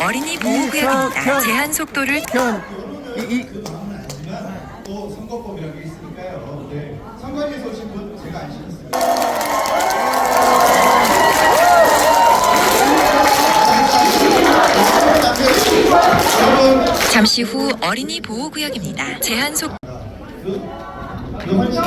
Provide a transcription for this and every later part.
어린이 보호구역입니다. 제한 속도를 또 선거법이라는 게 있으니까요. 네. 선관위에서 오신 분 제가 안 시켰습니다. 잠시 후 어린이 보호구역입니다. 제한 속 그 헌신에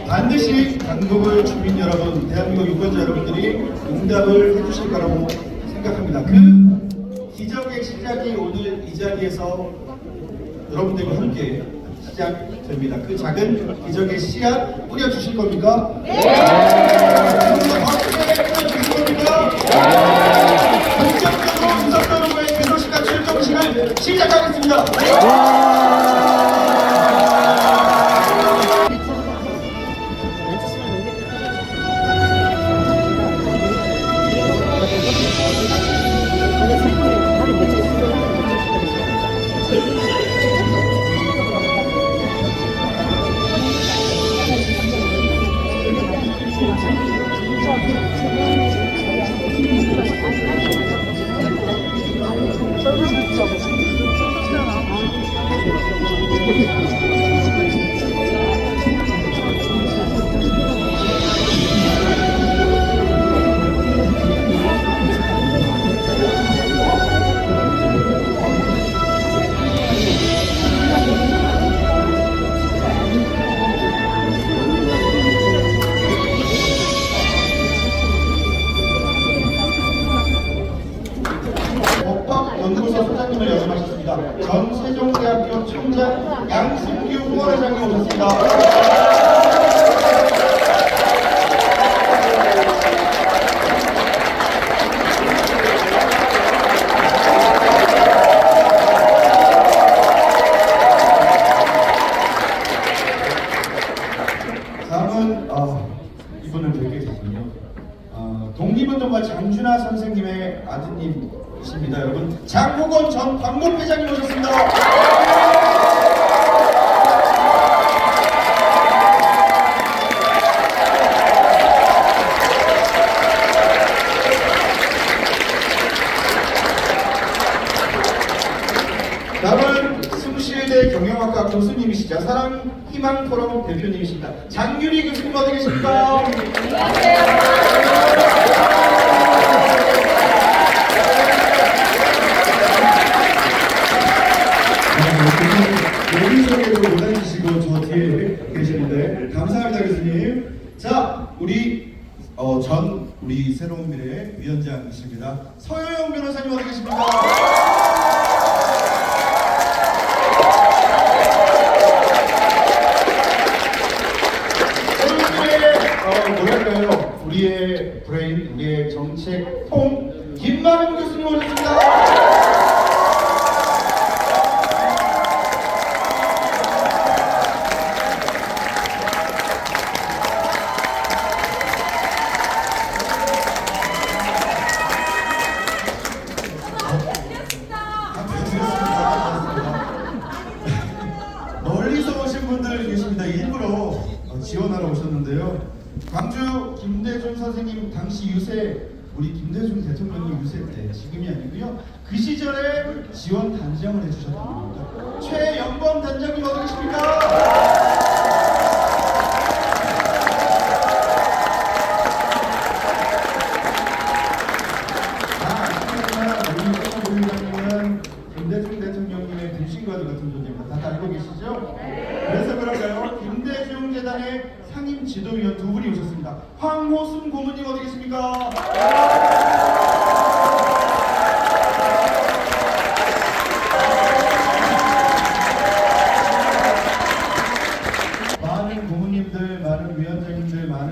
반드시 한국의 주민 여러분, 대한민국 유권자 여러분들이 응답을 해주실 거라고 생각합니다. 그 기적의 시작이 오늘 이 자리에서 여러분들과 함께 시작됩니다. 그 작은 기적의 씨앗 뿌려주실 겁니까? 네! 뿌려주실 겁니까? 네! 본격적으로 윤석열 대도시가 출정식을 시작하겠습니다. 연구소 소장님을 역임하셨습니다. 전 세종대학교 총장 양승규 후원회장님 오셨습니다. 다음은 이분을 뵙게 됐군요. 독립운동가 장준하 선생님의 아드님이십니다. 여러분, 장국원 전 광복회장님 오셨습니다. 다음은 숭실대 경영학과 교수님이시자 사랑희망포럼 대표님이십니다. 장유리 교수님 어디 계십니까? 여기서에도 못앉으시고 저 뒤에 계시는데 감사합니다 교수님. 자, 우리 우리 새로운 미래 위원장이십니다. 서효영 변호사님 어디 계십니까? 뭐랄까요? 우리의 브레인, 우리의 정책 통 김만훈 교수님 오셨습니다. 멀리서 오신 분들 계십니다. 일부러 지원하러 오셨는데요. 광주 김대중 선생님 당시 유세, 우리 김대중 대통령님 유세 때, 지금이 아니고요. 그 시절에 지원 단장을 해주셨던 분입니다. 최영범 단장님 어디 계십니까? 김대중 대통령님의 등신과도 같은 존재입니다. 다 알고 계시죠? 그래서 그런가요? 김대중 재단의 상임 지도위원 두 분이 오셨습니다. 황호순 고문님 어디 계십니까? 많은 고문님들, 많은 위원장님들, 많은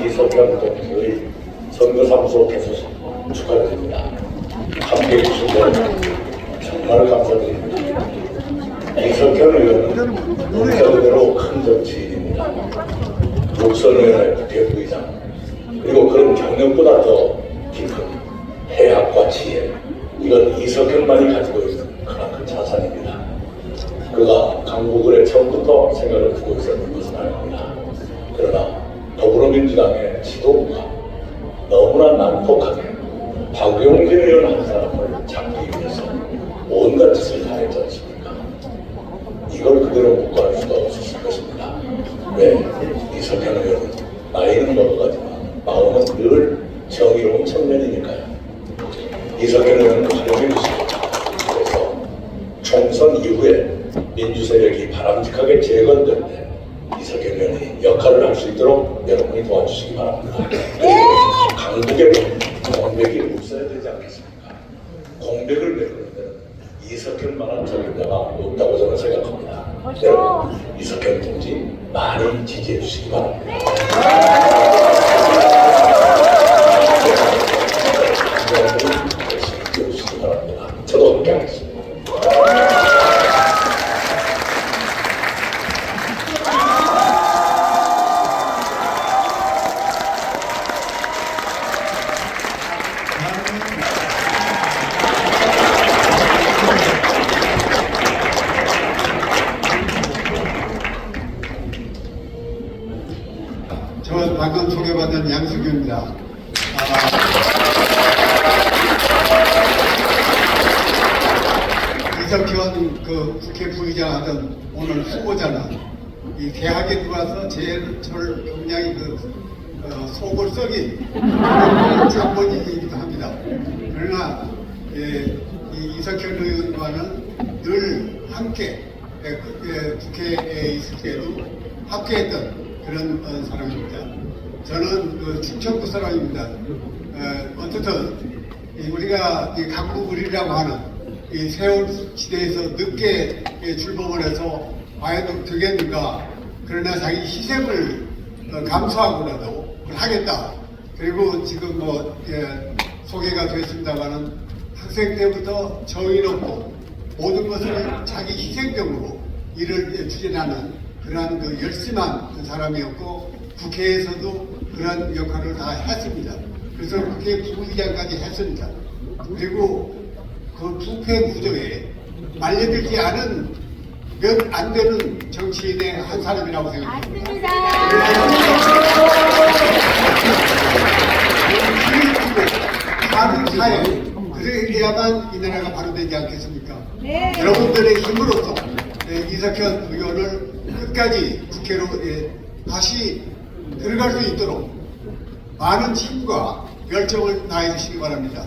이석현 동지의 선거사무소 개소식 축하드립니다. 함께해 주신 것 정말 감사드립니다. 이석현 의원은 문자대로 큰 정치인입니다. 육선 의원의 부대부의장, 그리고 그런 경력보다 더 깊은 해학과 지혜, 이건 이석현만이 가지고 있는 크나큰 차 강북을에 처음부터 생각을 두고 있었던 것은 아닙니다. 그러나 더불어민주당의 지도부가 너무나 난폭하게 박용진 의원 한 사람을 잡기 위해서 온갖 짓을 다 했지 않습니까? 이걸 그대로 묵과할 수가 없었을 것입니다. 왜? 이석현 의원은 나이는 먹어가지만 마음은 늘 정의로운 청년이니까요. 이석현 의원은 활용해 주시고, 그래서 총선 이후에 민주세력이 바람직하게 재건될 때 이석현 의원이 역할을 할 수 있도록 여러분이 도와주시기 바랍니다. 강북에 공백이 없어야 되지 않겠습니까? 공백을 메꾸는 데는 이석현만한 적임자가 없다고 저는 생각합니다. 여러분, 이석현 동지 많이 지지해 주시기 바랍니다. 열심히 지지해 주시기 바랍니다. 저도 함께 하겠습니다. 저 방금 소개받은 양승규입니다. 이석현 그 국회 부의장 하던 오늘 후보자는 이 대학에 들어와서 저를 굉장히 속을 썩인 장본인이기도 합니다. 그러나 이 이석현 의원과는 늘 함께 국회에 있을 때도 함께했던 그런 사람입니다. 저는 충청도 사람입니다. 어쨌든 우리가 강북을이라고 하는 이 세월 시대에서 늦게 출범을 해서 과연 되겠는가? 그러나 자기 희생을 감수하고라도 하겠다. 그리고 지금 소개가 됐습니다만은 학생 때부터 정의 높고 모든 것을 자기 희생적으로 일을 추진하는 그러한 열심한 사람이었고 국회에서도 그러한 역할을 다 했습니다. 그래서 국회 부의장까지 했습니다. 그리고 그 부패 구조에 말려들지 않은 몇 안 되는 정치인의 한 사람이라고 생각합니다. 많은 사회, 그래야만 이 나라가 바로 되지 않겠습니까? 네. 여러분들의 힘으로써 이석현 의원을 끝까지 국회로 다시 들어갈 수 있도록 많은 힘과 열정을 다해 주시기 바랍니다.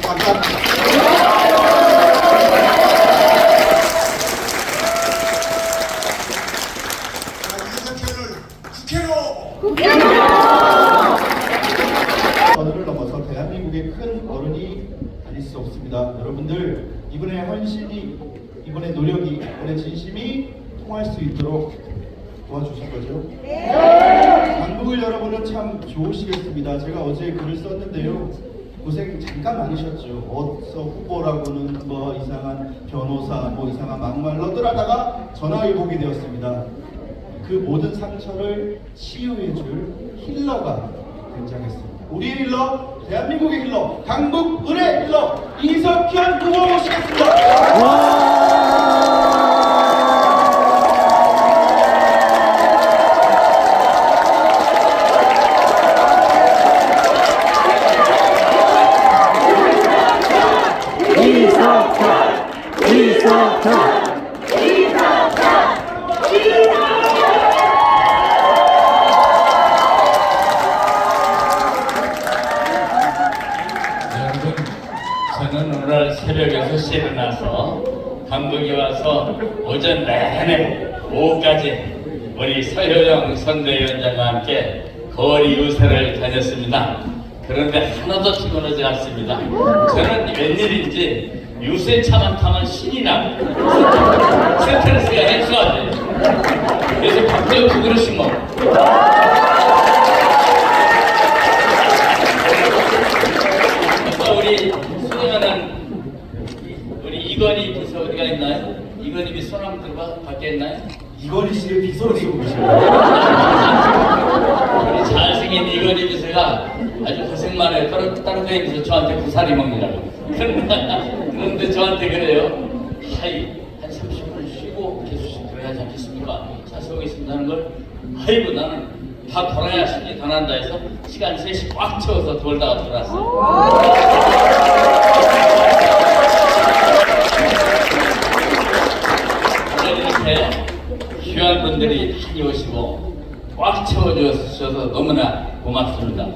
감사합니다. 이석현을 국회로! 언어를 넘어서 대한민국의 큰 어른이 아닐 수 없습니다. 여러분들 이번의 헌신이, 이번의 노력이, 이번의 진심이 통할 수 있도록 도와주실 거죠? 네! 강북을 여러분은 참 좋으시겠습니다. 제가 어제 글을 썼는데요. 고생 잠깐 많으셨죠. 어서 후보라고는 뭐 이상한 변호사, 뭐 이상한 막말로들 하다가 전화위복이 되었습니다. 그 모든 상처를 치유해줄 힐러가 등장했습니다. 우리의 힐러, 대한민국의 힐러, 강북 을의 힐러 이석현 후보 모시겠습니다. 저는 오늘 새벽 6시에 일어나서 강북에 와서 오전 내내 오후까지 우리 서효영 선대위원장과 함께 거리 유세를 다녔습니다. 그런데 하나도 피곤하지 않습니다. 저는 웬일인지 유세차만 타면 신이 나고 스트레스가 해소하지. 그래서 밥도 2그릇씩 먹고 우리 수행하는 우리 이건희 비서 어디가 있나요? 이건희 비서 손 한번 들어봐. 밖에 있나요? 이건희 씨를 비서로 쓰고 계십니다. 우리 잘생긴 이건희 비서가 아주 고생만 해요. 다른 데 비서 저한테 구사리 먹느라고. 그런데 저한테 그래요. 하이 한 30분 쉬고 계속 하지 않겠습니까? 자수하겠습니다는 걸 아이고 나는 다 돌아야 신이 더 난다 해서 시간 3시 꽉 채워서 돌다가 돌아왔어요. 이렇게 귀한 분들이 많이 오시고 꽉 채워주셔서 너무나 고맙습니다.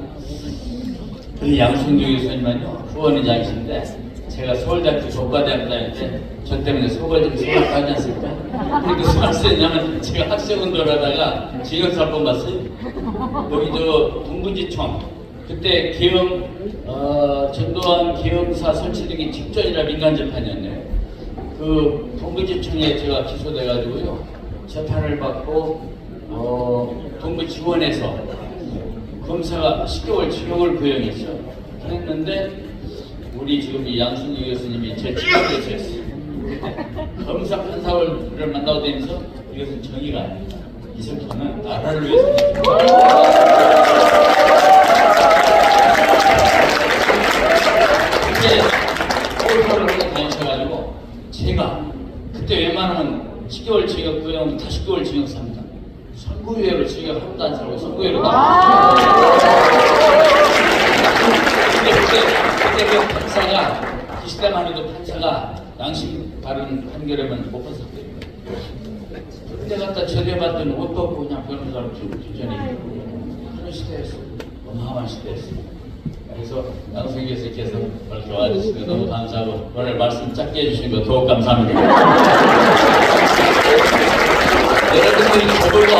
우리 양순규 교수님은요 후원의장이신데 제가 서울대학교 교과대학 다닐 때 저 때문에 소벌 좀 생각하지 않습니까? 그리고 무슨 말씀이냐면 제가 학생운동을 하다가 징역사 한번 봤어요. 여기 저 동부지청 그때 계엄 전두환 계엄사 설치 등이 직전이라 민간 재판이었네요. 그 동부지청에 제가 기소돼가지고요 재판을 받고 동부지원에서 검사가 10개월 징역을 구형했어요. 그랬는데 우리 지금 이 양순희 교수님이 제 친구를 했어요. 검사 판사를 만나고 다니면서 이것은 정의가 아닙니다. 이 새끼는 나라를 위해서 그때 서울서울로 다니셔가지고 제가 그때 웬만하면 10개월 징역 구형 50개월 징역 삽니다. 선고유예로 징역 한도 안 살고 선고유예로 그때 그 판사가 그 시대만 해도 판사가 양심 바른 판결하면 못 판사거든요. 그때 갖다 제대받더니 옷 벗고 그냥 변호사로 주전이 하는 시대였어. 어마어마한 시대였어. 그래서 양승희 교수께서 오늘 도와주시고 너무 감사하고 오늘 말씀 짧게 해주신 거 더욱 감사합니다. 여러분들이 저보고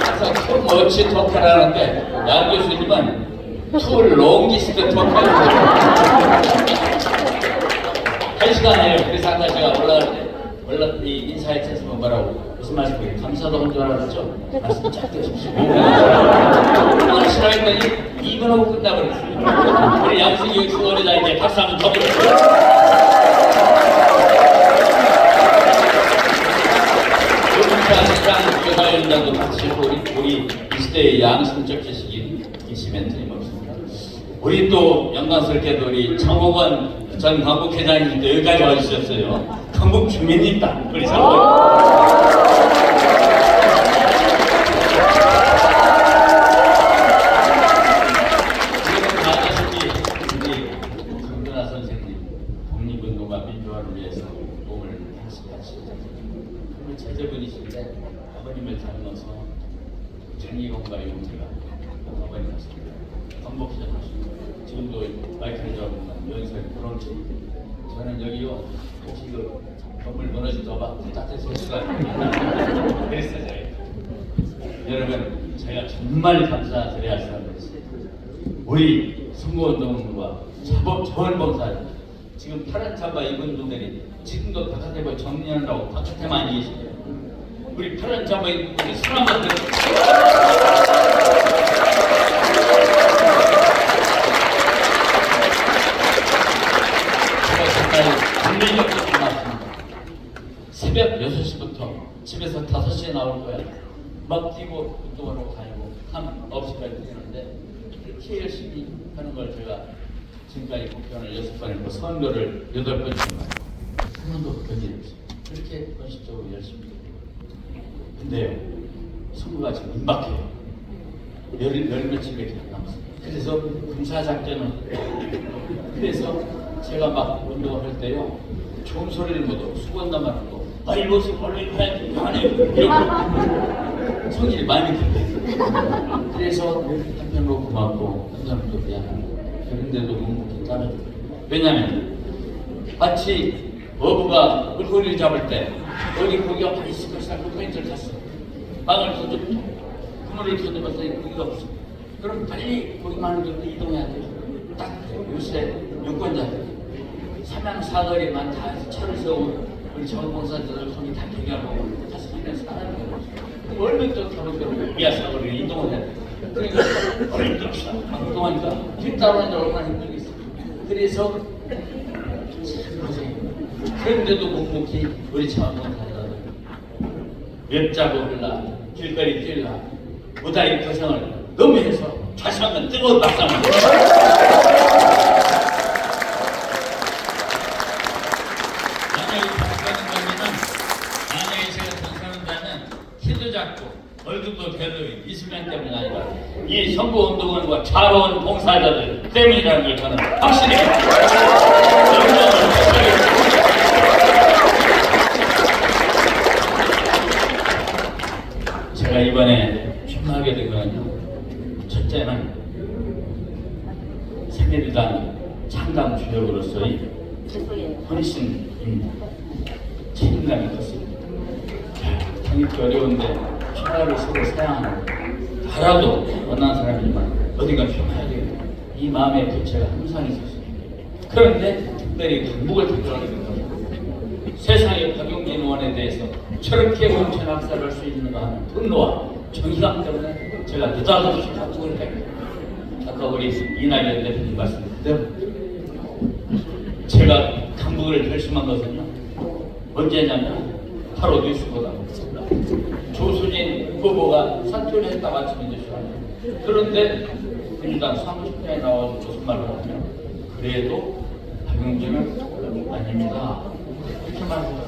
항상 투 머치 토크라는데 양 교수님은 투 롱기스트 토크라고 한 시간이에요. 그래서 아까 제가 올라갈 때 인사에 채서면 뭐라고 무슨 말씀이에요? 감사도 한 줄 알았죠? 말씀 짧게 해주십시오. 얼마나 싫어했더니 2분 하고 끝나버렸어요. 우리 양승희 수원회장 이제 박수 한번 쳐보겠습니다. 요금차 교사위원장도 같이 우리 이 시대의 양심적 지식이 계시면 틀림없습니다. 우리 또 영광스럽게도 우리 장호건 전 강북회장님도 여기까지 와주셨어요. 강북 주민입니다. 우리 장호건. 지금 다 아시다시피 우리 강근하 선생님 독립운동과 민주화를 위해서 몸을 헌신하시고 정말 제자분이신데 아버님을 닮아서 정의공과 용기가 아버님이었습니다. 강북회장이십니다. 지금도 마이크를 잡으면 여기서 그런 지 저는 여기요 혹시 그 건물 무너질까봐 따뜻해서 그랬어요. 여러분 제가 정말 감사드려야 할 사람이 있어요. 우리 선거운동과 자원봉사 지금 파란 잠바 입은 분들이 지금도 바깥에 뭐 정리하느라고 바깥에만 계시죠. 우리 파란 잠바 입은 분들이 손 한번 들어. 새벽 6시부터 집에서 5시에 나올 거야. 막 뛰고 운동하러 다니고 한 9시까지 뛰는데 그렇게 열심히 하는 걸 제가 지금까지 국회의원을 6번 했고 선거를 8번 했지만 한 번도 견디지 없어요. 그렇게 본식적으로 열심히 했고 근데요 선거가 지금 임박해요. 열 며칠밖에 안 남았어요. 그래서 군사작전은 그래서 제가 막 운동을 할 때요 좋은 소리를 못하고 수건담만 하고 이것이 원래 안해 이러고 성질이 많이 들어요. 그래서 한편으로 고맙고 한편으로 또 미안하고 그런데도 묵묵히 따라줘요. 왜냐하면 마치 어부가 물고기를 잡을 때 어디 고기가 많이 있을 것이다 그 포인트를 탔어. 망을 던져부터 그물을 던져봤더니 고기가 없어. 그럼 빨리 고기 많은 데로 이동해야 돼요. 딱 요새 유권자들 삼양사거리만 다 해서 차를 세우고 우리 자원봉사자들 거기 다 대기하고 가서 그냥 살아는 거예요. 얼마나 좋다고 그러고 미아사거리를 이동을 해야 돼. 그러니까 얼마나 좋다. 이동하니까 길 따라오는데 얼마나 힘들겠어. 그래서 참 고생해요. 그런데도 묵묵히 우리 자원봉사자들 웹 작업을라 길거리 뛸라 무다리 고생을 너무 해서 다시 한번 뜨거운 박수 한번 만약에 제가 당선한다면 키도 작고 월급도 별로 20명 때문이 아니라 이 선거운동원과 자로운 봉사자들 때문이라는 걸 저는 확실히 제가 이번에 출마하게 된 거는요, 첫째는 새누리당 창당 주역으로서의 헌신 책임감이 컸습니다. 당연히 어려운데 출마를 서로 사양하는 나라도 원하는 사람이지만 어딘가 출마해야 되겠다, 이 마음의 부채가 항상 있었습니다. 그런데 특별히 강북을 택하게 된 거죠. 세상에 박용진 의원에 대해서 저렇게 공천 학살할 수 있는가 하는 분노와 정의감 때문에 제가 느닷없이 강북을 택했습니다. 아까 우리 이낙연 대표님 말씀드린 제가 강북을 결심한 것은요, 언제냐면 바로 뉴스보다 조수진 후보가 사퇴를 했다고 아침에 뉴스를 그런데 민주당 사무총장에 나와서 무슨 말을 하냐면 그래도 박용진은 아닙니다 이렇게 말해요.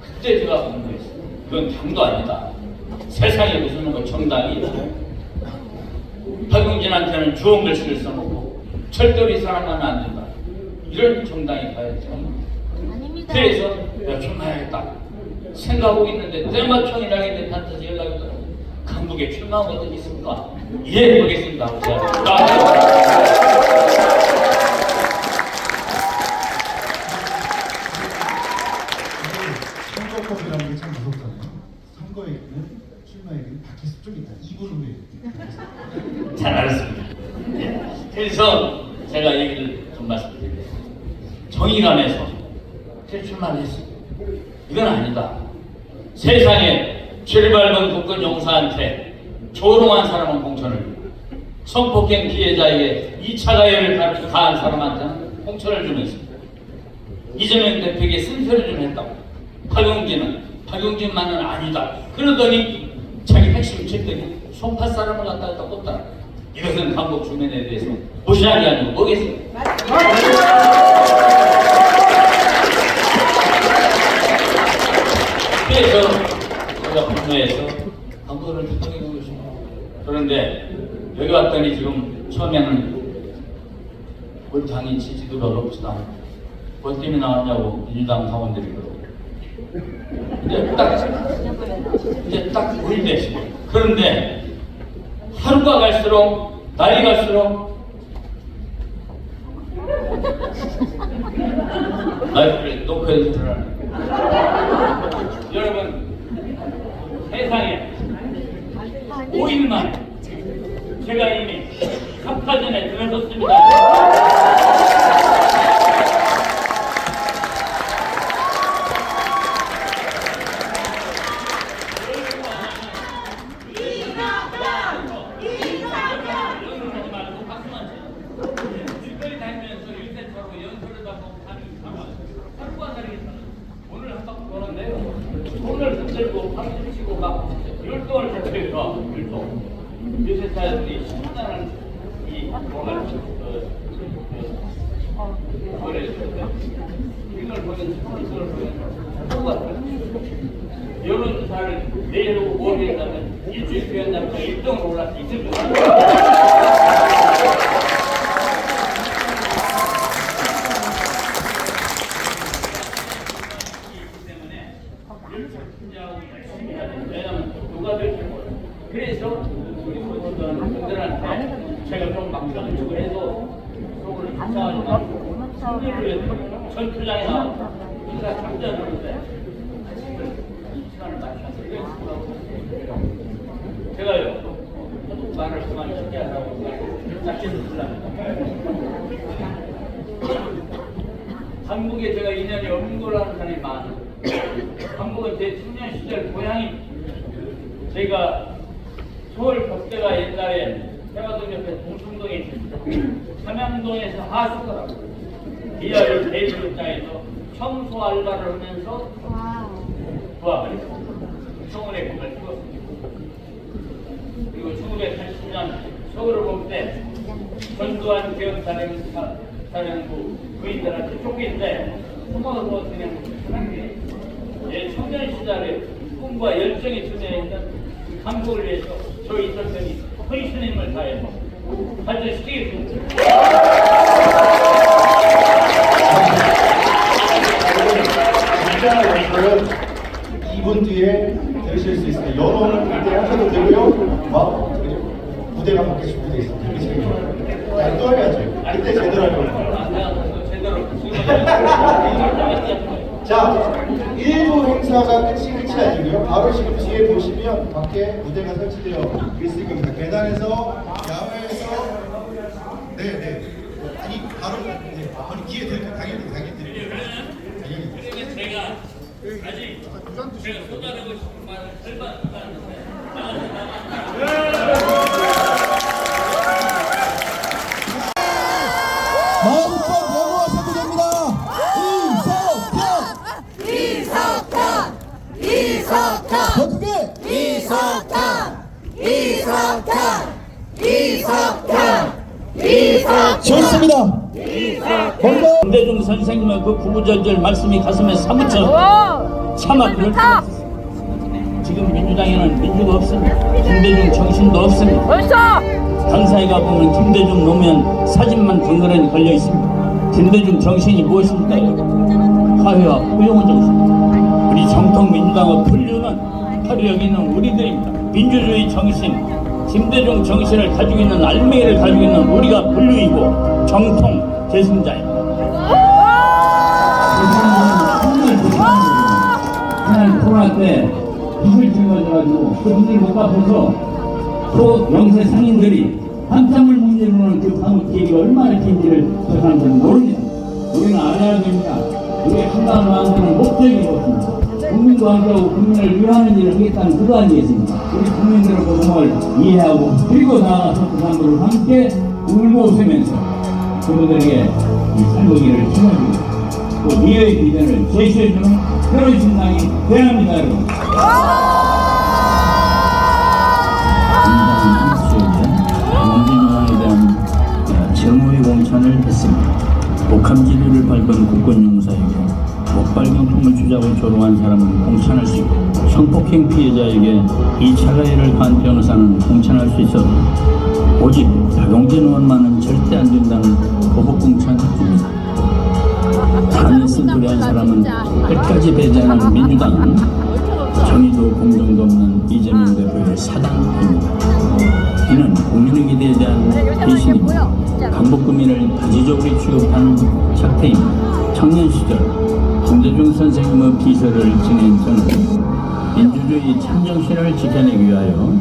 그때 제가 분노했어요. 이건 당도 아니다. 세상에 무슨 뭐 정당이 박용진한테는 좋은 글씨를 써놓고 절대로 이 사람만은 안 된다, 이런 정당이 가야죠. 그래서 내가 출마해야겠다 생각하고 있는데 때마침 이낙연 대표한테 연락이 오더라고요. 강북에 출마하면 어떻게 있습니까? 예, 보겠습니다. 선거법이라는 게 참 무섭잖아요. 선거 얘기는 출마 얘기는 밖에서 좀 이따 2분 후에. 잘 알았습니다. 예. 그래서 제가 얘기를 좀 말씀드릴게요. 정의감에서 출마를 했습니다. 이건 아니다. 세상에 죄를 밟은 국군 용사한테 조롱한 사람은 공천을, 성폭행 피해자에게 2차 가해를 가한 사람한테는 공천을 주면서 이재명 대표에게 쓴소리 좀 했다고. 박용진만은 아니다. 그러더니 자기 핵심 쳤더니 송파 사람을 갖다 꽂더라. 이것은 강북 주민에 대해서 무시한 게 아니고 뭐겠습니까? 그래서 제가 분노해서 강북을 부탁해 준 것입니다. 그런데 여기 왔더니 지금 처음에는 우리 당이 지지도가 높지도 않고 뭐 때문에 나왔냐고 민주당 당원들이 그러고 이제 딱 5일 됐습니다. 그런데 하루가 갈수록 날이 갈수록 마이크를 놓고 해주더라고요. 여러분, 세상에 5일만 제가 이미 kap사전에 들어섰습니다. 길거리 다니면서 일대처럼 연설을 하고 하는 상황, 하루가 다르겠다. 오늘 한 바퀴 도는데요, 손을 흔들고 방금 치고 막 율동을 계속해서 율동. 요새 사람들이 신나는 이 뭔가 이걸 보면 이걸 보면 똑같아요. 여론조사를 내일 오고 모레에 가면 일주일 뒤에 남자 1등으로 올라서 있을 거예요. 왜냐면 누가 될지 몰라. 그래서 우리 분들한테 제가 좀 막상을 주고 해도 속을 불쌍하지만 승리를 전투장에 나와서 우리가 참전하는데 시간을 맞춰서 제가요 말을 그만 쉽게 하라고 짧게 듣습니다. 한국에 제가 인연이 없는 걸로 하는 사람이 많아요. 한국은 제 청년 시절 고향이 제가 서울 법대가 옛날에 해화동 옆에 동충동에 있습니다. 삼양동에서 하수더라고요. 디아를 대리업장에서 청소 알바를 하면서 부합을 했습니다. 청원에 꿈을 키웠습니다. 그리고 1980년 서울을 볼 때 전두환 개혁사령부 부인들한테 쫓길 때 소망으로 그냥 예, 청년 시절에 꿈과 열정이 주되어 있는 강국을 위해서 저희 이사편이 헌신의 힘을 다해서 발전시키겠습니다. 진짜 연설은 2분 뒤에 들으실 수 있습니다. 여론을 그때 하셔도 되고요. 무대가 밖에 준비되어 있습니다. 그게 재밌어요. 잘 떠야죠. 그때 제대로 하려고. 자, 1부 행사가 끝이 아니고요. 바로 지금 뒤에 보시면 밖에 무대가 설치되어 있을 겁니다. 계단에서, 야외에서, 네네. 아니, 바로 기회 될 거 당연히 드릴게요. 당연히. 제가 아직 제가 쏟아내고 싶은 말을 절반 쏟아냈는데 마음껏 배구하셔도 됩니다. 이석현 더 크게 좋습니다. 먼저 김대중 선생님의 그 구구절절 말씀이 가슴에 사무쳐 차마 그럴 수 없습니다. 지금 민주당에는 민주가 없습니다. 김대중 정신도 없습니다. 강사에 가보면 김대중 노무현 사진만 덩그러니 걸려 있습니다. 김대중 정신이 무엇입니까? 화해와 포용의 정신. 우리 정통 민주당의 분류는 바로 여기 있는 우리들입니다. 민주주의 정신, 김대중 정신을 가지고 있는 알맹이를 가지고 있는 우리가 분류이고 정통 계승자입니다. 그날 코로나 때 빚을 짊어져가지고 그 빚을 못 갚아서 또 영세 상인들이 한참을 못 이루는 그 방어 기회가 얼마나 긴지를 저 사람들은 모릅니다. 우리는 알아야 됩니다. 우리의 한강을 만드는 목적이 무엇입니다. 국민과 함께하고 국민을 위하는 일을 하겠다는 그거 아니겠습니까? 우리 국민들의 고통을 이해하고 그리고 나아가서 그 사람들과 함께 울고 웃으면서 그분들에게 이 살보기를 힘어주고 또 미래의 비전을 제시해주는 그런 신당이 되어야합니다, 여러분. 민주노동에 대한 정오의 공천을 했습니다. 복함지대를 밟은 국권용사에게 목발경품을 주자고 조롱한 사람은 공천할 수 있고 성폭행 피해자에게 2차 가해를 한 변호사는 공천할 수 있어도 오직 박용진 의원만은 절대 안 된다는 보복공천입니다. 탄핵을 노래한 사람은 끝까지 배제하는 민주당은 정의도 공정도 없는 이재명 대표의 사당입니다. 이는 국민의 기대에 대한 배신입니다. 강북구민을 바지적으로 취급하는 착태입니다. 청년 시절 김대중 선생님의 비서를 지낸 저는 민주주의 참정신을 지켜내기 위하여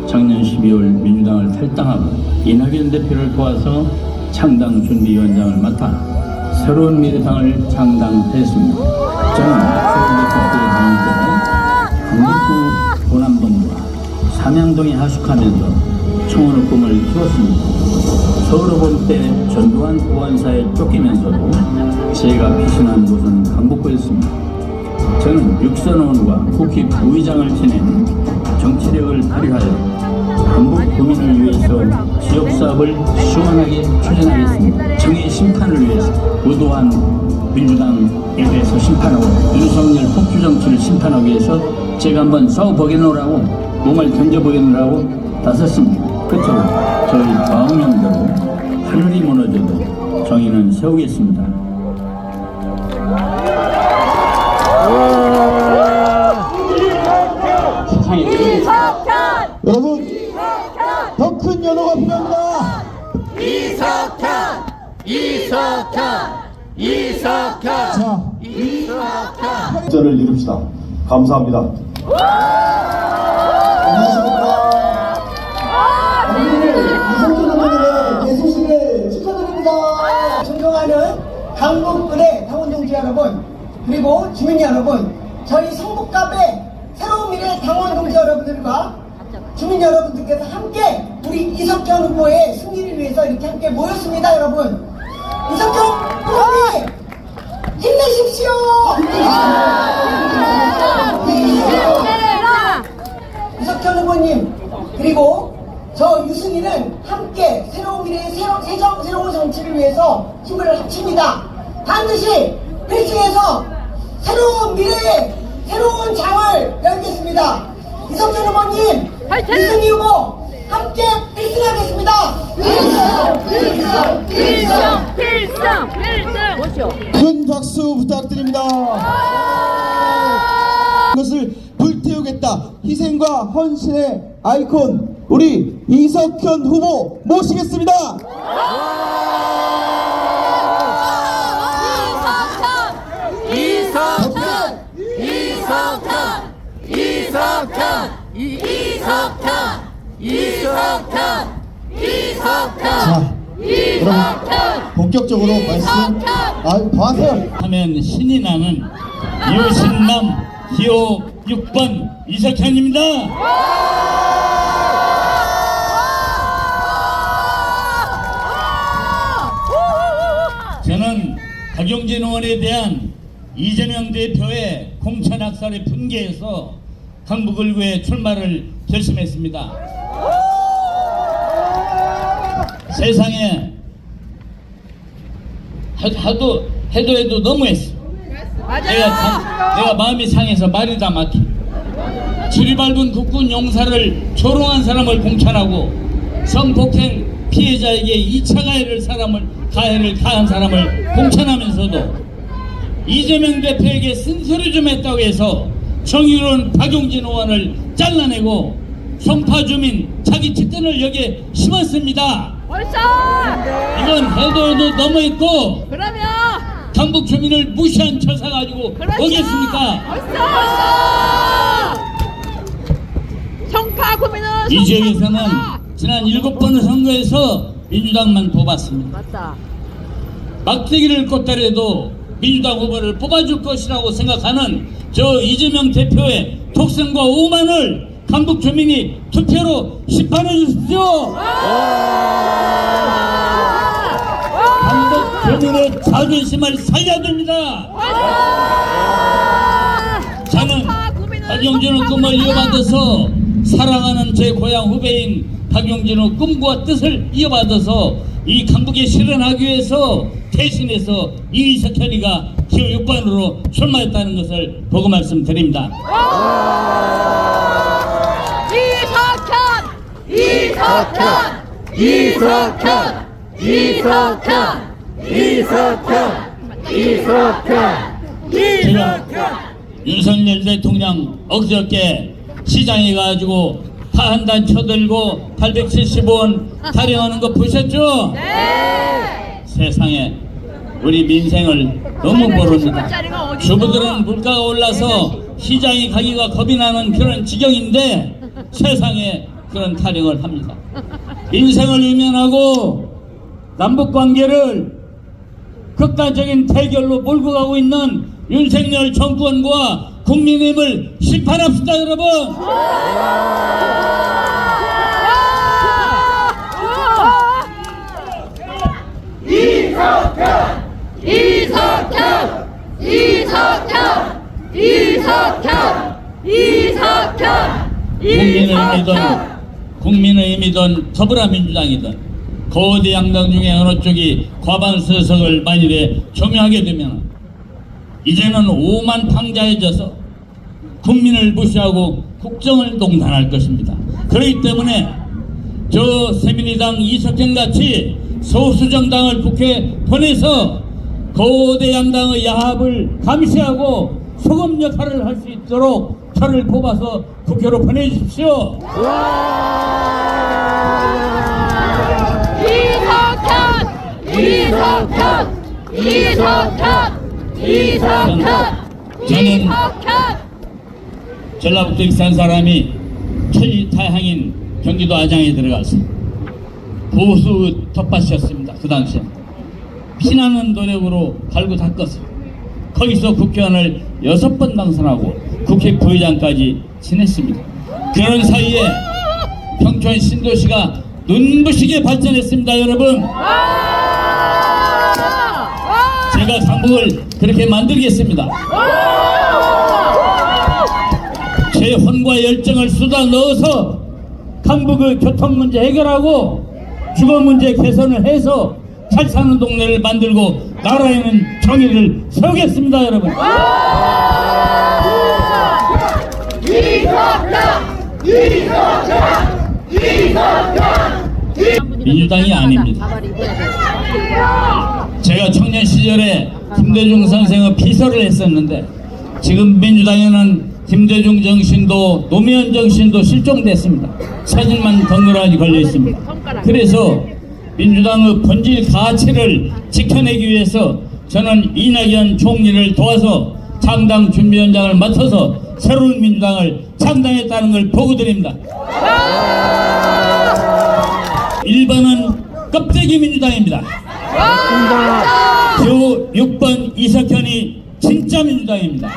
작년 12월 민주당을 탈당하고 이낙연 대표를 도와서 창당 준비위원장을 맡아 새로운 미래당을 창당했습니다. 저는 새로운 대표에 다닐 때 강북구 도남동과 삼양동에 하숙하면서 청원의 꿈을 키웠습니다. 서울을 볼 때 전두환 보안사에 쫓기면서도 제가 피신한 곳은 강북구였습니다. 저는 육선의원과 국회 부의장을 지낸 정치력을 발휘하여 강북 구민을 위해서 지역사업을 시원하게 추진하겠습니다. 정의 심판을 위해서 의도한 민주당에 대해서 심판하고 윤석열 폭주 정치를 심판하기 위해서 제가 한번 싸워보겠노라고 몸을 던져보겠노라고 나섰습니다. 끝으로 저희 마음명대로 하늘이 무너져도 정의는 세우겠습니다. 여러분 더 큰 연호가 필요합니다. 자, 절을 이룹시다. 감사합니다. 안녕하십니까. 이석현 의원의 개소식을 축하드립니다. 존경하는 강북군의 당원동지 여러분, 그리고 주민 여러분, 저희 성북갑의 새로운 미래 당원동지 여러분들과 주민 여러분들께서 함께 우리 이석현 후보의 승리를 위해서 이렇게 함께 모였습니다. 여러분, 이석현 후보님 힘내십시오. 이석현 후보님 그리고 저 유승희는 함께 새로운 미래의 새로운 정치를 위해서 힘을 합칩니다. 반드시 필승해서 새로운 미래의 새로운 장을 열겠습니다. 하겠습니다. 이석준 후보님, 유승희 후보 함께 필승하겠습니다. 필승! 큰 박수 부탁드립니다. 그것을 불태우겠다. 희생과 헌신의 아이콘 우리 이석현 후보 모시겠습니다. 자, 여러분 본격적으로 말씀 더 하세요. 하면 신이 나는 유신남 기호 6번 이석현입니다. 저는 박용진 의원에 대한 이재명 대표의 공천 학살에 분개해서 강북을구에 출마를 결심했습니다. 세상에 해도 너무했어. 내가 마음이 상해서 말이 다 막혀. 줄이 밟은 국군 용사를 조롱한 사람을 공천하고 성폭행 피해자에게 2차 가해를 가한 사람을 공천하면서도 이재명 대표에게 쓴소리 좀 했다고 해서 정의로운 박용진 의원을 잘라내고 송파 주민 자기 직권을 여기에 심었습니다. 이건 해도 너무했고 그러면 강북 주민을 무시한 처사 가지고 오겠습니까? 성파 구민은 이 지역에서는 지난 7번의 선거에서 민주당만 뽑았습니다. 맞다. 막대기를 꽂더라도 민주당 후보를 뽑아줄 것이라고 생각하는 저 이재명 대표의 독선과 오만을 강북 주민이 투표로 심판해 주십시오. 강북 주민의 자존심을 살려야 됩니다. 저는 박용진의 꿈을 이어받아서 사랑하는 제 고향 후배인 박용진의 꿈과 뜻을 이어받아서 이 강북에 실현하기 위해서 대신해서 이석현이가 기호 6번으로 출마했다는 것을 보고 말씀드립니다. 제가 윤석열 대통령 어저께 시장에 가지고 파 한 단 쳐들고 875원 타령하는 거 보셨죠? 네. 세상에 우리 민생을 너무 모릅니다. 주부들은 물가가 올라서 시장에 가기가 겁이 나는 그런 지경인데 세상에 그런 타령을 합니다. 인생을 외면하고 남북관계를 극단적인 대결로 몰고 가고 있는 윤석열 정권과 국민의힘을 심판합시다, 여러분. 국민의힘이든 더불어민주당이든 거대 양당 중에 어느 쪽이 과반수석을 만일에 점유하게 되면 이제는 오만방자해져서 국민을 무시하고 국정을 농단할 것입니다. 그렇기 때문에 저 새누리당 이석현같이 소수정당을 국회에 보내서 거대 양당의 야합을 감시하고 소금 역할을 할 수 있도록 저를 뽑아서 국회로 보내주십시오. 저는 전라북도 익산 사람이 천리타향인 경기도 아장에 들어가서 보수 텃밭이었습니다. 그 당시에 피나는 노력으로 갈고 닦았어요. 거기서 국회의원을 6번 당선하고 국회 부의장까지 지냈습니다. 그런 사이에 평촌 신도시가 눈부시게 발전했습니다. 여러분, 제가 강북을 그렇게 만들겠습니다. 제 혼과 열정을 쏟아 넣어서 강북의 교통 문제 해결하고 주거 문제 개선을 해서 잘 사는 동네를 만들고 나라에는 정의를 세우겠습니다, 여러분. 민주당이 아닙니다. 제가 청년 시절에 김대중 선생의 비서를 했었는데 지금 민주당에는 김대중 정신도 노무현 정신도 실종됐습니다. 사진만 덩그러니 걸려 있습니다. 그래서 민주당의 본질 가치를 지켜내기 위해서 저는 이낙연 총리를 도와서 창당 준비위원장을 맡아서 새로운 민주당을 창당했다는 걸 보고드립니다. 1번은 껍데기 민주당입니다. 표 6번 이석현이 진짜 민주당입니다.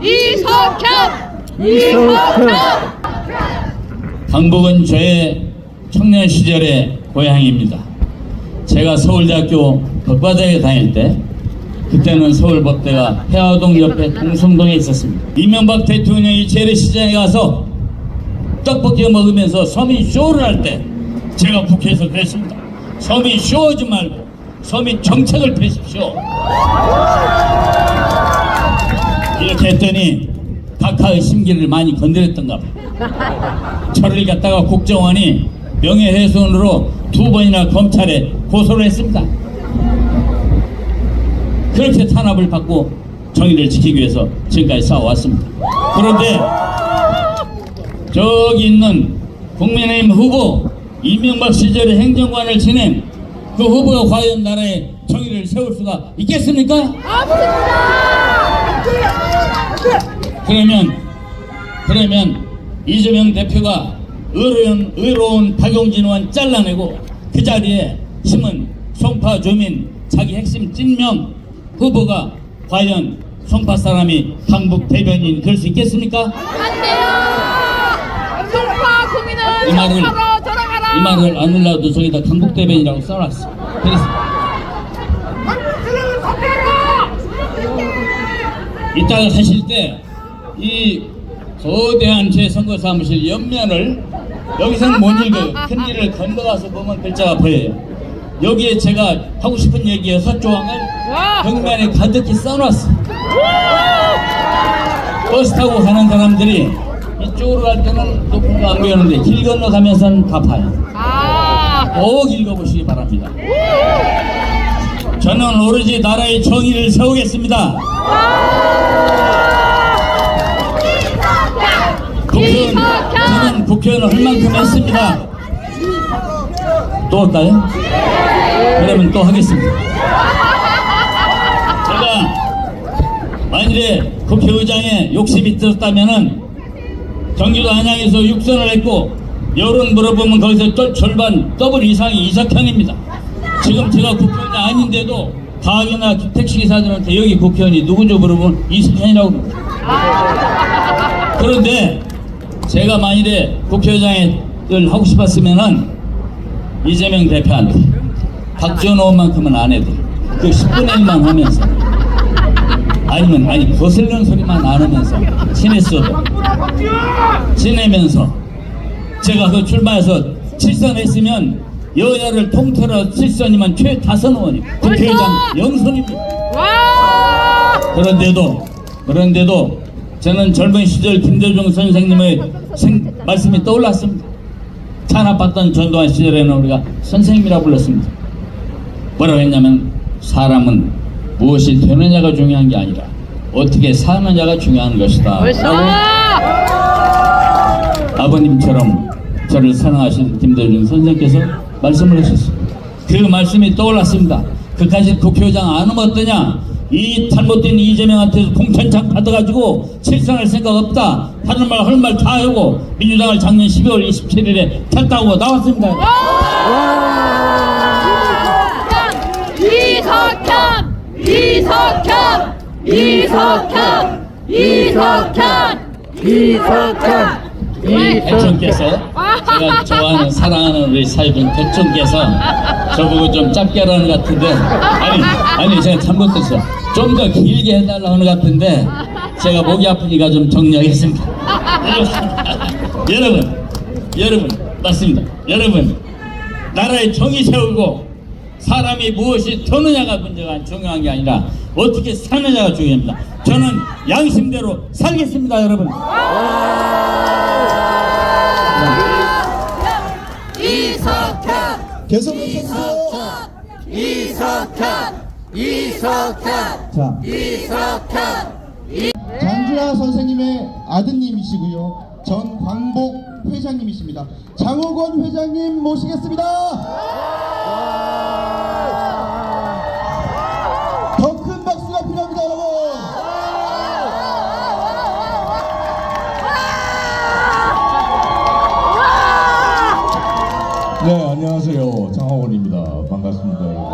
이석현! 강북은 저의 청년 시절의 고향입니다. 제가 서울대학교 법과대학에 다닐 때 그때는 서울법대가 해화동 옆에 동성동에 있었습니다. 이명박 대통령이 재래시장에 가서 떡볶이 먹으면서 서민 쇼를 할 때 제가 국회에서 그랬습니다. 서민 쇼하지 말고 서민 정책을 펴십시오. 이렇게 했더니 각하의 심기를 많이 건드렸던가 봐요. 저를 갖다가 국정원이 명예훼손으로 2번이나 검찰에 고소를 했습니다. 그렇게 탄압을 받고 정의를 지키기 위해서 지금까지 싸워왔습니다. 그런데 저기 있는 국민의힘 후보 이명박 시절에 행정관을 지낸 그 후보가 과연 나라의 정의를 세울 수가 있겠습니까? 그러면 이재명 대표가 의로운 박용진 의원 잘라내고 그 자리에 심은 송파 주민 자기 핵심 찐명 후보가 과연 송파 사람이 강북 대변인 될 수 있겠습니까? 안 돼요! 송파 국민은 송파로 돌아가라! 이 말을 안 흘러도 저기다 강북 대변이라고 써놨어. 그래서 이따가 하실 때 이 거대한 제 선거 사무실 옆면을 여기서는 못 읽어요. 큰 길을 건너가서 보면 글자가 보여요. 여기에 제가 하고 싶은 얘기 6조항을 벽면에 가득히 써놨어. 버스 타고 가는 사람들이 이쪽으로 갈 때는 높은 거 안 보이는데 길 건너가면서는 다 봐요. 꼭 읽어보시기 바랍니다. 저는 오로지 나라의 정의를 세우겠습니다. 저는 국회의원 할 만큼 했습니다. 또 할까요? 그러면 또 하겠습니다. 제가 만일에 국회의장에 욕심이 들었다면은 경기도 안양에서 6선을 했고 여론 물어보면 거기서 절반 더블 이상이 이석현입니다. 지금 제가 국회의원이 아닌데도 가학이나 택시기사들한테 여기 국회의원이 누구죠 물어보면 이석현이라고 합니다. 그런데 제가 만일에 국회의장을 하고 싶었으면은 이재명 대표한테 박지원만큼은 안 해도 그 10분의 1만 하면서 아니 거슬리는 소리만 안 하면서 지내면서 제가 그 출마해서 7선 했으면 여야를 통틀어 7선이면 최 5의원이 국회의장 영선입니다. 그런데도 저는 젊은 시절 김대중 선생님의 말씀이 떠올랐습니다. 탄압받던 전두환 시절에는 우리가 선생님이라 불렀습니다. 뭐라고 했냐면 사람은 무엇이 되느냐가 중요한 게 아니라 어떻게 사느냐가 중요한 것이다 라고 아버님처럼 저를 사랑하신 김대중 선생님께서 말씀을 하셨습니다. 그 말씀이 떠올랐습니다. 그까지 국회의장 안 하면 어떠냐? 이 잘못된 이재명한테서 공천장 받아가지고 실상할 생각 없다. 하는 말 할 말 다 하고 민주당을 작년 12월 27일에 탈당하고 나왔습니다. 이석현! 우리 대통령께서 제가 좋아하는 사랑하는 우리 사회분 대통령께서 저보고 좀 짧게 하는 것 같은데 아니 제가 잘못했어. 좀 더 길게 해달라고 하는 것 같은데 제가 목이 아프니까 좀 정리하겠습니다. 여러분 맞습니다. 여러분 나라의 정의 세우고 사람이 무엇이 되느냐가 문제가 중요한 게 아니라 어떻게 사느냐가 중요합니다. 저는 양심대로 살겠습니다, 여러분. 계속해서 자, 장주하 선생님의 아드님이시고요. 전 광복 회장님이십니다. 장호건 회장님 모시겠습니다. 더 큰 박수가 필요합니다, 여러분. 네, 안녕하세요. 장하원입니다. 반갑습니다, 여러분.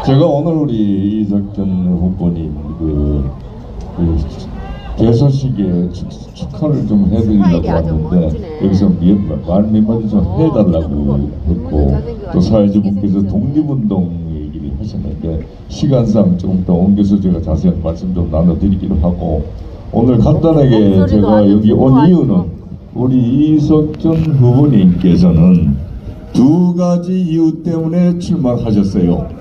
제가 오늘 우리 이석준 후보님 그 개소식에 축하를 좀 해드리려고 왔는데 여기서 말 한마디 좀 해달라고 했고, 또 사회주분께서 독립운동 얘기를 하셨는데 시간상 조금 더 옮겨서 제가 자세한 말씀 좀 나눠드리기로 하고, 오늘 간단하게 제가 여기 온 이유는 우리 이석준 후보님께서는 두 가지 이유 때문에 출마하셨어요.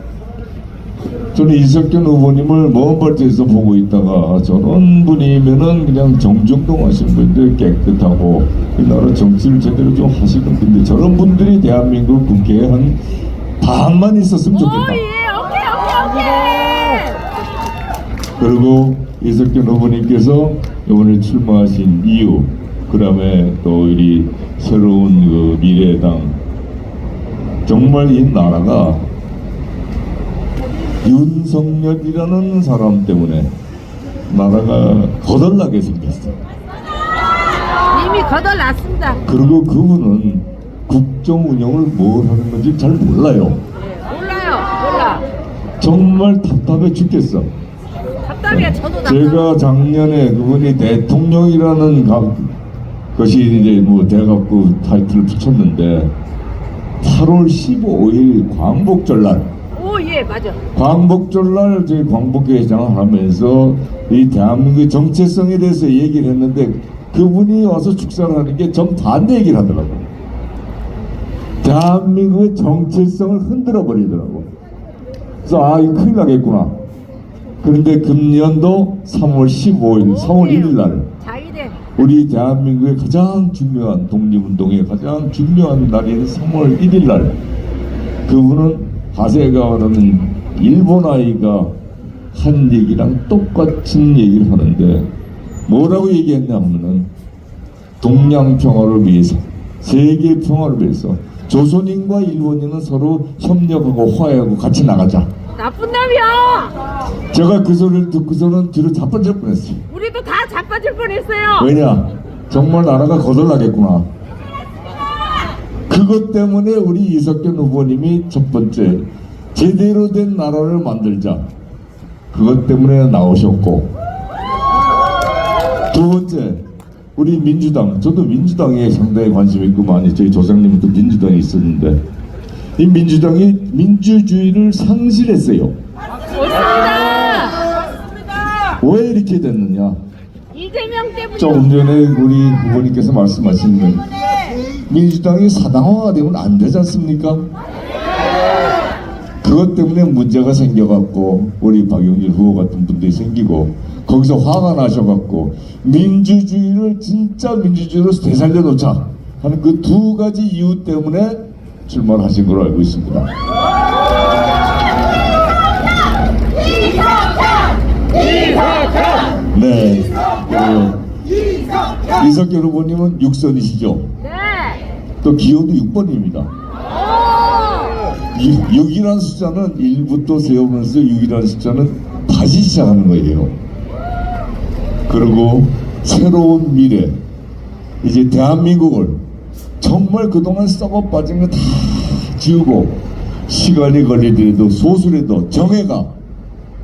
저는 이석준 후보님을 먼 발치에서 보고 있다가 저런 분이면은 그냥 정중동 하시는 분들 깨끗하고 이 나라 정치를 제대로 좀 하시는 분들, 저런 분들이 대한민국 국회에 한 반만 있었으면 좋겠다. 그리고 이석준 후보님께서 이번에 출마하신 이유, 그 다음에 또 우리 새로운 그 미래당, 정말 이 나라가 윤석열이라는 사람 때문에 나라가 거덜나게 생겼어. 이미 거덜났습니다. 그리고 그분은 국정 운영을 뭘 하는 건지 잘 몰라요. 몰라. 정말 답답해 죽겠어. 답답해. 저도 제가 작년에 그분이 대통령이라는 것이 이제 뭐 돼갖고 타이틀을 붙였는데 8월 15일 광복절날, 예, 맞아. 광복절날 저희 광복회장을 하면서 이 대한민국의 정체성에 대해서 얘기를 했는데 그분이 와서 축사를 하는 게 정반대 얘기를 하더라고요. 대한민국의 정체성을 흔들어 버리더라고. 그래서 이거 큰일 나겠구나. 그런데 금년도 3월 15일, 3월 1일 날 우리 대한민국의 가장 중요한 독립운동의 가장 중요한 날인 3월 1일 날 그분은 하세가와라는 일본 아이가 한 얘기랑 똑같은 얘기를 하는데 뭐라고 얘기했냐 하면은 동양 평화를 위해서, 세계 평화를 위해서 조선인과 일본인은 서로 협력하고 화해하고 같이 나가자. 나쁜 놈이야. 제가 그 소리를 듣고서는 뒤로 자빠질 뻔했어요. 우리도 다 자빠질 뻔했어요. 왜냐? 정말 나라가 거덜나겠구나. 그것 때문에 우리 이석준 후보님이 첫 번째 제대로 된 나라를 만들자, 그것 때문에 나오셨고, 두 번째 우리 민주당, 저도 민주당에 상당히 관심이 있고 많이, 저희 조상님도 민주당에 있었는데 이 민주당이 민주주의를 상실했어요. 왜 이렇게 됐느냐? 이재명 때문에. 조금 전에 우리 후보님께서 말씀하신 민주당이 사당화가 되면 안 되지 않습니까? 그것 때문에 문제가 생겨갖고 우리 박용진 후보 같은 분들이 생기고 거기서 화가 나셔갖고 민주주의를 진짜 민주주의로 되살려놓자 하는 그 두 가지 이유 때문에 출마를 하신 걸로 알고 있습니다. 네. 이석준 후보님은 6선이시죠? 네. 또 기호도 6번입니다. 6이라는 숫자는 1부터 세우면서 6이라는 숫자는 다시 시작하는 거예요. 그리고 새로운 미래, 이제 대한민국을 정말 그동안 썩어 빠진 거 다 지우고 시간이 걸리더라도 소수라도 정해가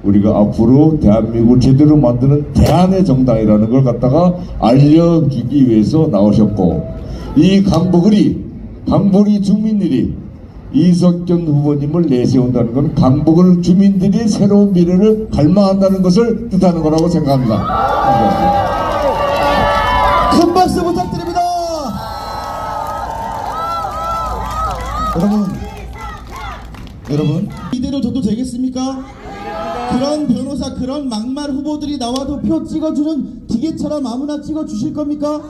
우리가 앞으로 대한민국을 제대로 만드는 대안의 정당이라는 걸 갖다가 알려주기 위해서 나오셨고, 이 강북이 주민들이 이석준 후보님을 내세운다는 건 강북을 주민들이 새로운 미래를 갈망한다는 것을 뜻하는 거라고 생각합니다. 큰 박수 부탁드립니다. 여러분 이대로 둬도 되겠습니까? 그런 변호사, 그런 막말 후보들이 나와도 표 찍어주는 기계처럼 아무나 찍어주실 겁니까?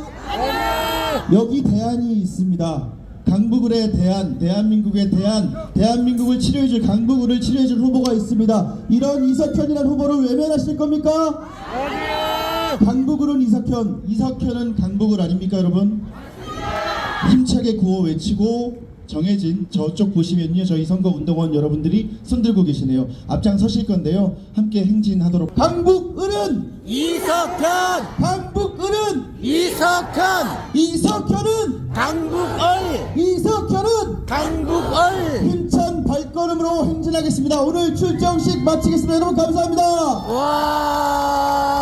여기 대안이 있습니다. 강북을의 대안, 대한민국의 대안, 대한민국을 치료해줄, 강북을을 치료해줄 후보가 있습니다. 이런 이석현이라는 후보를 외면하실 겁니까? 강북을은 이석현, 이석현은 강북을 아닙니까, 여러분? 힘차게 구호 외치고 정해진 저쪽 보시면요, 저희 선거운동원 여러분들이 손들고 계시네요. 앞장서실 건데요, 함께 행진하도록. 강북을은 이석현! 강북을은 이석현! 이석현은 강북을! 이석현은 강북을! 힘찬 발걸음으로 행진하겠습니다. 오늘 출정식 마치겠습니다. 여러분 감사합니다. 와!